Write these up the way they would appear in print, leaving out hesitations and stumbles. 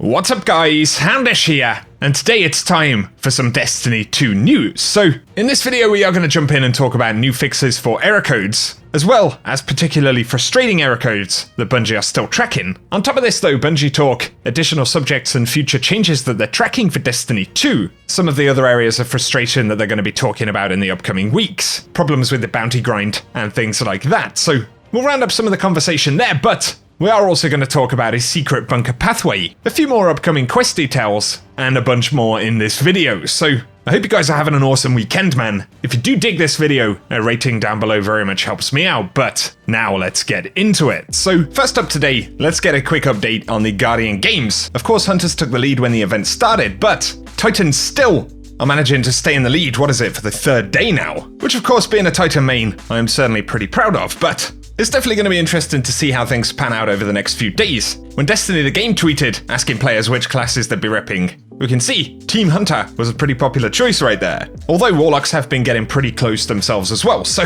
What's up guys, Houndish here, and today it's time for some Destiny 2 news. So, in this video we are going to jump in and talk about new fixes for error codes, as well as particularly frustrating error codes that Bungie are still tracking. On top of this though, Bungie talk additional subjects and future changes that they're tracking for Destiny 2, some of the other areas of frustration that they're going to be talking about in the upcoming weeks, problems with the bounty grind, and things like that. So, we'll round up some of the conversation there, but we are also going to talk about his secret bunker pathway, a few more upcoming quest details, and a bunch more in this video. So I hope you guys are having an awesome weekend, man. If you do dig this video, a rating down below very much helps me out, but now let's get into it. So first up today, let's get a quick update on the Guardian games. Of course, Hunters took the lead when the event started, but Titans still are managing to stay in the lead, what is it, for the third day now? Which of course, being a Titan main, I am certainly pretty proud of, but it's definitely going to be interesting to see how things pan out over the next few days. When Destiny the game tweeted, asking players which classes they'd be repping, we can see Team Hunter was a pretty popular choice right there. Although Warlocks have been getting pretty close themselves as well, so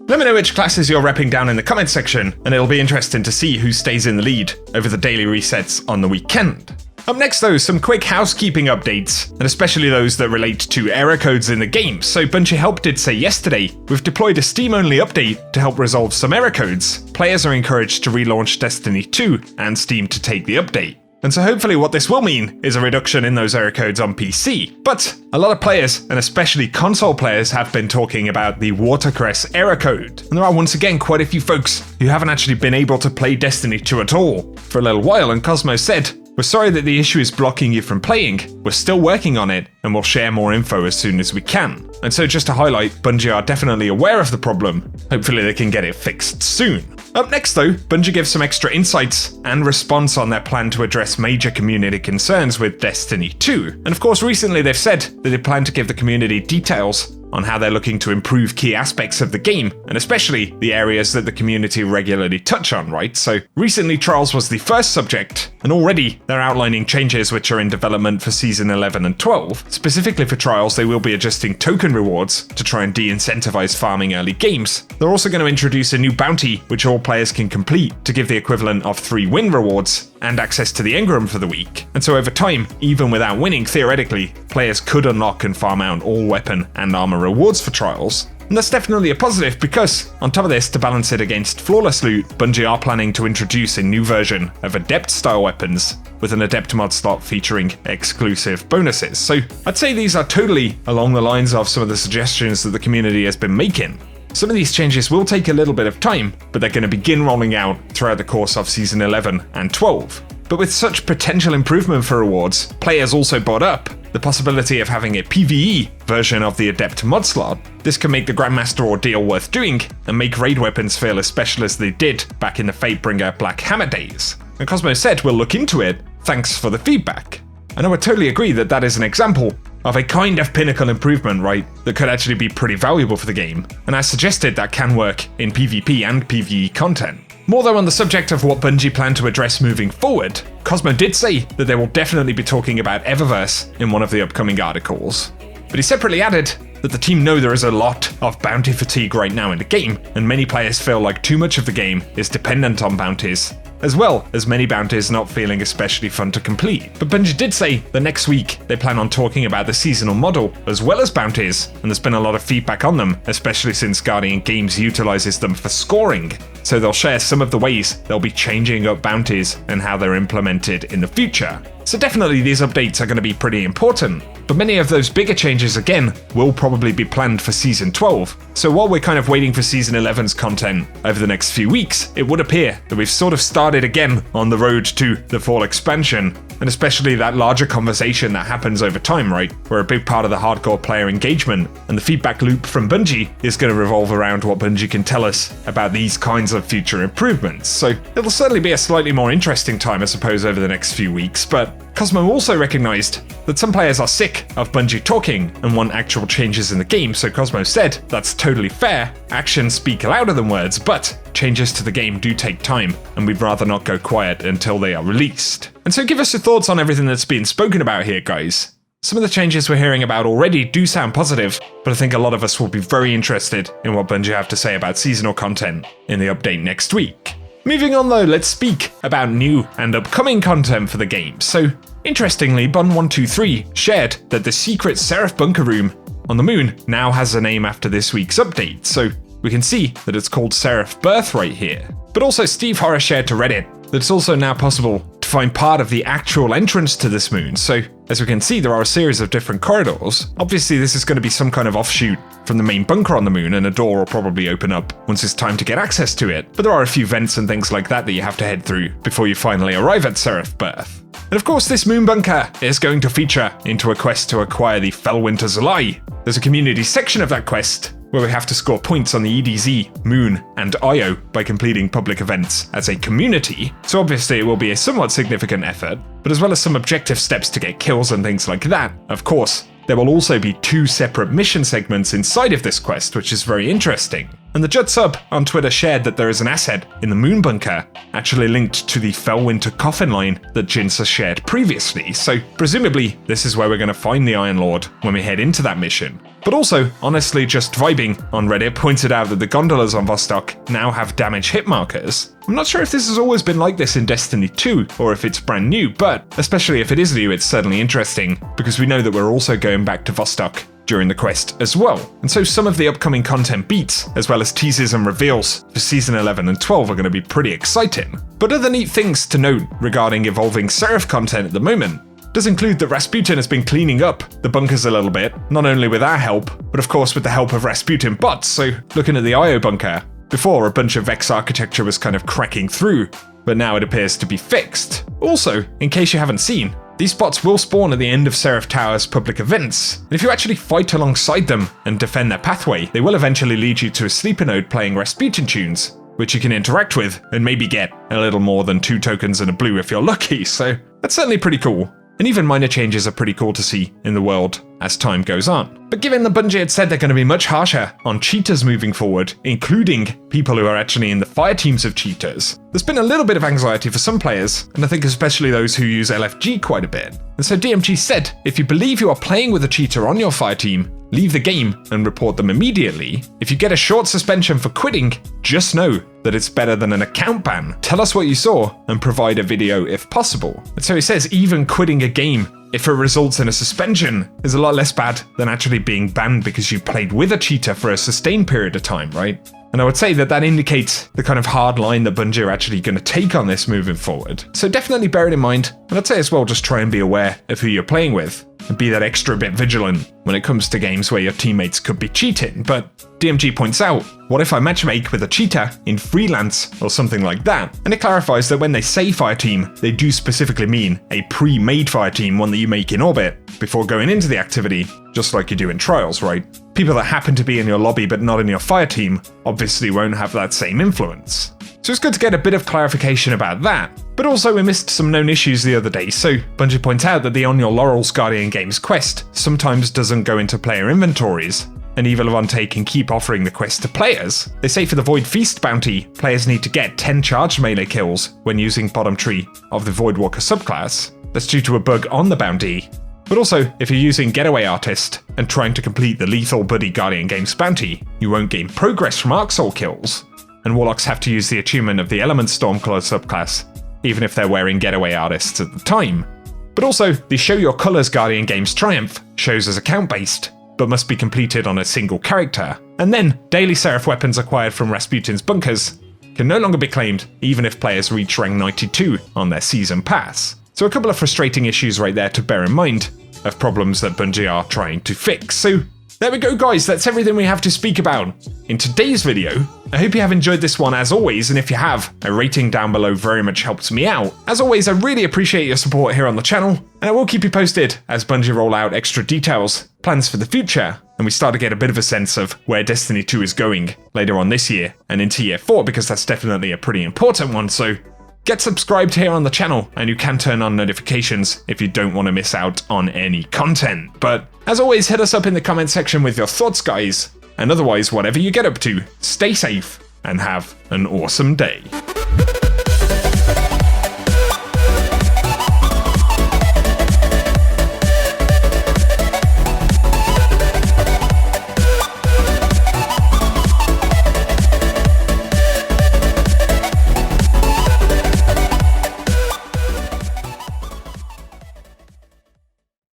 let me know which classes you're repping down in the comment section, and it'll be interesting to see who stays in the lead over the daily resets on the weekend. Up next though, some quick housekeeping updates, and especially those that relate to error codes in the game. So Bungie Help did say yesterday, we've deployed a Steam-only update to help resolve some error codes. Players are encouraged to relaunch Destiny 2 and Steam to take the update. And so hopefully what this will mean is a reduction in those error codes on PC. But a lot of players, and especially console players, have been talking about the Watercress error code. And there are once again quite a few folks who haven't actually been able to play Destiny 2 at all for a little while, and Cosmo said, "We're sorry that the issue is blocking you from playing. We're still working on it, and we'll share more info as soon as we can." And so just to highlight, Bungie are definitely aware of the problem. Hopefully they can get it fixed soon. Up next though, Bungie gives some extra insights and response on their plan to address major community concerns with Destiny 2. And of course recently they've said that they plan to give the community details on how they're looking to improve key aspects of the game, and especially the areas that the community regularly touch on, right? So recently Trials was the first subject, and already they're outlining changes which are in development for Season 11 and 12. Specifically for Trials, they will be adjusting token rewards to try and de-incentivize farming early games. They're also going to introduce a new bounty which all players can complete to give the equivalent of 3 win rewards and access to the engram for the week. And so over time, even without winning, theoretically, players could unlock and farm out all weapon and armor rewards for Trials. And that's definitely a positive because, on top of this, to balance it against flawless loot, Bungie are planning to introduce a new version of Adept-style weapons with an Adept mod slot featuring exclusive bonuses. So I'd say these are totally along the lines of some of the suggestions that the community has been making. Some of these changes will take a little bit of time, but they're going to begin rolling out throughout the course of Season 11 and 12. But with such potential improvement for rewards, players also brought up the possibility of having a PvE version of the Adept mod slot. This can make the Grandmaster ordeal worth doing, and make raid weapons feel as special as they did back in the Fatebringer Black Hammer days. And Cosmo said we'll look into it, thanks for the feedback. And I would totally agree that that is an example of a kind of pinnacle improvement, right, that could actually be pretty valuable for the game. And as suggested, that can work in PvP and PvE content. More though on the subject of what Bungie plan to address moving forward, Cosmo did say that they will definitely be talking about Eververse in one of the upcoming articles. But he separately added that the team know there is a lot of bounty fatigue right now in the game, and many players feel like too much of the game is dependent on bounties, as well as many bounties not feeling especially fun to complete. But Bungie did say that next week they plan on talking about the seasonal model as well as bounties, and there's been a lot of feedback on them, especially since Guardian Games utilizes them for scoring. So they'll share some of the ways they'll be changing up bounties and how they're implemented in the future. So definitely these updates are going to be pretty important, but many of those bigger changes again will probably be planned for Season 12. So while we're kind of waiting for Season 11's content over the next few weeks, it would appear that we've sort of started again on the road to the fall expansion, and especially that larger conversation that happens over time, right? Where a big part of the hardcore player engagement and the feedback loop from Bungie is going to revolve around what Bungie can tell us about these kinds of future improvements. So it'll certainly be a slightly more interesting time, I suppose, over the next few weeks, but Cosmo also recognized that some players are sick of Bungie talking and want actual changes in the game, so Cosmo said that's totally fair, actions speak louder than words, but changes to the game do take time, and we'd rather not go quiet until they are released. And so give us your thoughts on everything that's been spoken about here, guys. Some of the changes we're hearing about already do sound positive, but I think a lot of us will be very interested in what Bungie have to say about seasonal content in the update next week. Moving on though, let's speak about new and upcoming content for the game. So, interestingly, Bun123 shared that the secret Seraph bunker room on the moon now has a name after this week's update, so we can see that it's called Seraph Birth right here. But also Steve Horror shared to Reddit that it's also now possible to find part of the actual entrance to this moon, so as we can see there are a series of different corridors. Obviously this is going to be some kind of offshoot from the main bunker on the moon, and a door will probably open up once it's time to get access to it, but there are a few vents and things like that you have to head through before you finally arrive at Seraph Birth. And of course this moon bunker is going to feature into a quest to acquire the Fellwinter Zulai. There's a community section of that quest where we have to score points on the EDZ, Moon, and IO by completing public events as a community, so obviously it will be a somewhat significant effort, but as well as some objective steps to get kills and things like that, of course, there will also be 2 separate mission segments inside of this quest, which is very interesting. And the Judd Sub on Twitter shared that there is an asset in the moon bunker actually linked to the Fellwinter coffin line that Jinsa shared previously, so presumably this is where we're going to find the Iron Lord when we head into that mission. But also, honestly just vibing on Reddit pointed out that the gondolas on Vostok now have damage hit markers. I'm not sure if this has always been like this in Destiny 2 or if it's brand new, but especially if it is new, it's certainly interesting because we know that we're also going back to Vostok during the quest as well. And so some of the upcoming content beats, as well as teasers and reveals for Season 11 and 12 are going to be pretty exciting. But other neat things to note regarding evolving Seraph content at the moment does include that Rasputin has been cleaning up the bunkers a little bit, not only with our help, but of course with the help of Rasputin bots. So looking at the IO bunker, before a bunch of Vex architecture was kind of cracking through, but now it appears to be fixed. Also, in case you haven't seen, these bots will spawn at the end of Seraph Tower's public events, and if you actually fight alongside them and defend their pathway, they will eventually lead you to a sleeper node playing Rasputin tunes, which you can interact with and maybe get a little more than 2 tokens and a blue if you're lucky, so that's certainly pretty cool. And even minor changes are pretty cool to see in the world as time goes on. But given the Bungie had said they're going to be much harsher on cheaters moving forward, including people who are actually in the fire teams of cheaters, there's been a little bit of anxiety for some players, and I think especially those who use LFG quite a bit. And so DMG said, if you believe you are playing with a cheater on your fire team, leave the game and report them immediately. If you get a short suspension for quitting, just know that it's better than an account ban. Tell us what you saw and provide a video if possible. And so he says even quitting a game, if it results in a suspension, is a lot less bad than actually being banned because you played with a cheater for a sustained period of time, right? And I would say that that indicates the kind of hard line that Bungie are actually going to take on this moving forward. So definitely bear it in mind, and I'd say as well just try and be aware of who you're playing with, and be that extra bit vigilant when it comes to games where your teammates could be cheating. But DMG points out, what if I matchmake with a cheater in freelance or something like that? And it clarifies that when they say fireteam, they do specifically mean a pre-made fireteam, one that you make in orbit before going into the activity, just like you do in Trials, right? People that happen to be in your lobby but not in your fireteam obviously won't have that same influence. So it's good to get a bit of clarification about that. But also we missed some known issues the other day, so Bungie points out that the On Your Laurels Guardian Games quest sometimes doesn't go into player inventories, and Evil Avante can keep offering the quest to players. They say for the Void Feast bounty, players need to get 10 charged melee kills when using bottom tree of the Voidwalker subclass. That's due to a bug on the bounty. But also, if you're using Getaway Artist and trying to complete the Lethal Buddy Guardian Games bounty, you won't gain progress from Arc Soul kills. And Warlocks have to use the achievement of the Element Stormclaw subclass, even if they're wearing Getaway Artists at the time. But also, the Show Your Colors Guardian Games Triumph shows as account-based, but must be completed on a single character. And then, daily Seraph weapons acquired from Rasputin's bunkers can no longer be claimed, even if players reach rank 92 on their season pass. So a couple of frustrating issues right there to bear in mind, of problems that Bungie are trying to fix. So there we go guys, that's everything we have to speak about in today's video. I hope you have enjoyed this one as always, and if you have, a rating down below very much helps me out. As always, I really appreciate your support here on the channel, and I will keep you posted as Bungie roll out extra details, plans for the future, and we start to get a bit of a sense of where Destiny 2 is going later on this year and into year 4, because that's definitely a pretty important one. So get subscribed here on the channel, and you can turn on notifications if you don't want to miss out on any content. But as always, hit us up in the comment section with your thoughts, guys. And otherwise, whatever you get up to, stay safe and have an awesome day.